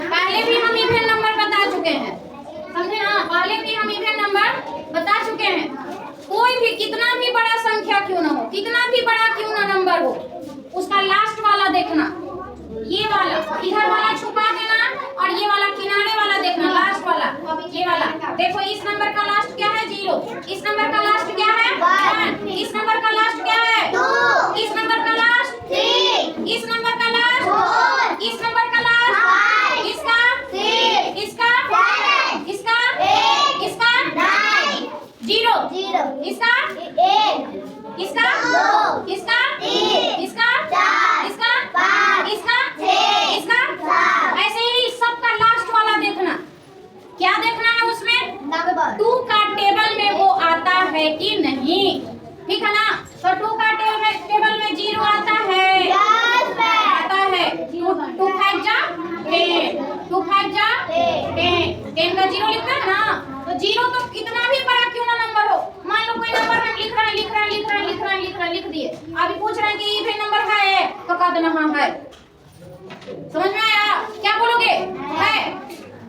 पहले भी हम इवन नंबर बता चुके हैं, समझे ना? पहले भी हम इवन नंबर बता चुके हैं। कोई भी कितना भी बड़ा संख्या क्यों ना हो, कितना भी बड़ा क्यों ना नंबर हो, उसका लास्ट वाला देखना, ये वाला इधर वाला छुपा देना और ये वाला किनारे वाला देखना, लास्ट वाला ये वाला। देखो इस नंबर का लास्ट क्या है? 0। इस नंबर का लास्ट क्या है? 1। इस नंबर का लास्ट क्या है? 2। इस नंबर का लास्ट 3। इस नंबर का लास्ट 4। इस नंबर का लास्ट 5। इसका 6। इसका 7। इसका 8। इसका 9। 0। इसका 1। इसका 2। इसका 3। इसका 4। इसका 5। इसका 6। इसका 7। ऐसे ही सबका लास्ट वाला देखना। क्या देखना है उसमें? 2 का टेबल में वो आता है कि नहीं, ठीक है ना? तो 2 का टेबल में 0 आता है, आता है। 2 5 जा 10, 2 5 जा 10, 10 का 0 लिखना है ना? तो 0 तो कितना भी बड़ा क्यों ना नंबर हो, मान लो कोई नंबर हम लिख रहे हैं, लिख दिए। अभी पूछ रहे हैं कि इवन नंबर है, तो कह देना हाँ है। समझ में आया? क्या बोलोगे? है।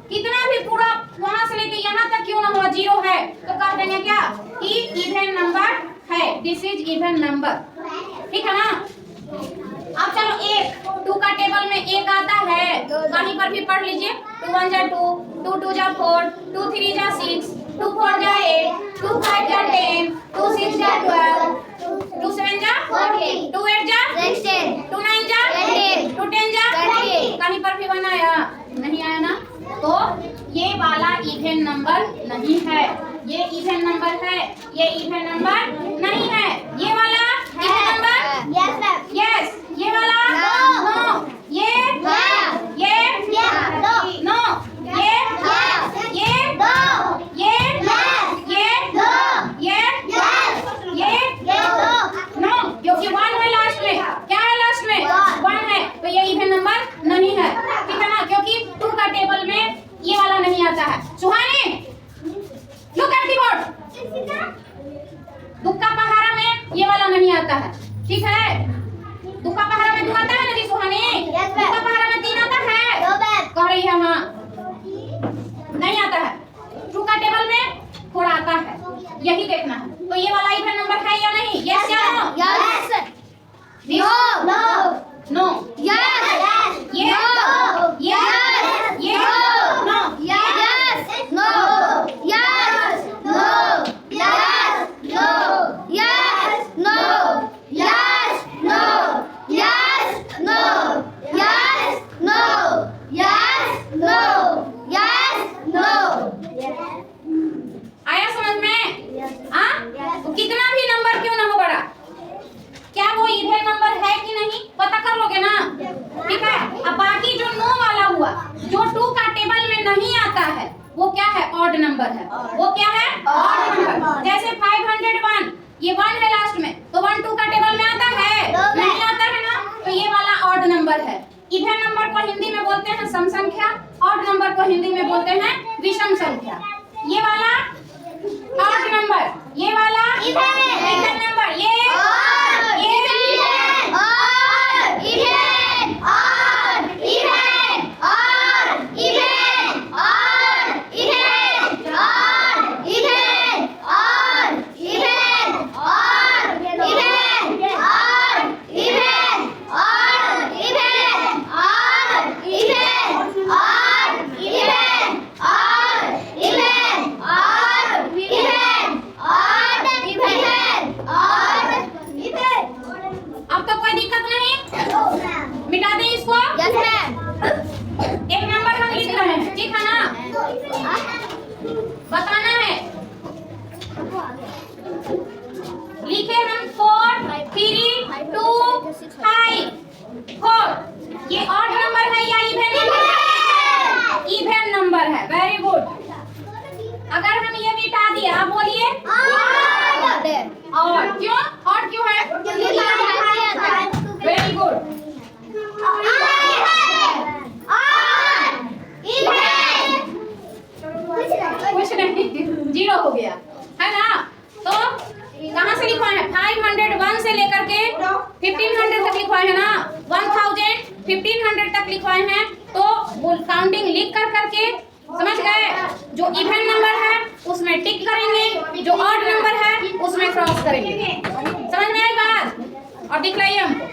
कितना भी पूरा वहां से लेके यहाँ तक क्यों ना हुआ 0 है, तो कह देंगे क्या कि इवन नंबर है, दिस इज इवन नंबर, ठीक है ना? अब चलो 1, 2 का टेबल में 1 आता है, कहीं पर भी पढ़ लीजिए। 2 1 जा 2, 2 2 जा 4, 2 3 जा 6, 2 4 जा 8, 2 5 जा 10, 2 6 जा 12, 2 7 जा 14, 2 8 जा 16, 2 9 जा 18, 2 10 जा 30। कहीं पर भी बनाया नहीं आया ना? तो ये वाला इवन नंबर नहीं है, ये इवन नंबर है, ये इवन नंबर नहीं है। ये वाला इवन नंबर यस, ये वाला नो, ये नो, ये नो, ये नो, क्योंकि 1 है लास्ट में। क्या है लास्ट में? 1 है, तो ये इवन नंबर नहीं है, ठीक है ना? क्योंकि 2 का टेबल में ये वाला नहीं आता है। सुहानी लुक एट द बोर्ड, 2 का पहाड़ा में ये वाला नहीं आता है, ठीक है? 2 का पहाड़ा में 2 आता है ना जी सुहानी? 2 का पहाड़ा में 3 आता है, कह रही है हाँ, नहीं आता है। 2 का टेबल में 4 आता है, यही देखना है। तो ये वाला इवन नंबर है या नहीं? यस या नो? यस, नो, यस, ये नो, यस, ये no, yes, no, yes, no, yes, no, yes, no, yes, no, yes, no, yes, no, yes, no, yes, no. आया समझ में? हाँ? तो कितना भी नंबर क्यों ना हो बड़ा, क्या वो इवन नंबर है कि नहीं पता कर लोगे ना, ठीक है? अब बाकी जो 9 वाला हुआ, जो 2 का टेबल में नहीं आता है, वो क्या है? ऑड नंबर है। वो क्या है? Odd number. जैसे 501, ये 1 है लास्ट में, तो 1 2 का टेबल में आता है? नहीं आता है ना? तो ये वाला ऑड नंबर है। इवन नंबर को हिंदी में बोलते हैं सम संख्या, ऑड नंबर को हिंदी में बोलते हैं विषम संख्या। ये वाला ऑड नंबर, ये वाला इवन नंबर, ये बताना है। लिखे हम 4 3 2 5 4। ये ऑड नंबर है या इवन नंबर है? इवन नंबर है। Very good. अगर हम ये मिटा दिए, आप बोलिए ऑड। क्यों ऑड क्यों है? Very good. कुछ नहीं, 0 हो गया है ना? तो कहाँ से लिखवाए हैं? 501 से लेकर के 1500 तक लिखवाए है ना? 1000 1500 तक लिखवाए हैं तो काउंटिंग लिख कर करके, समझ गए, जो इवन नंबर है उसमें टिक करेंगे, जो ऑड नंबर है उसमें क्रॉस करेंगे। समझ में आई बात? और दिख रही है हमको?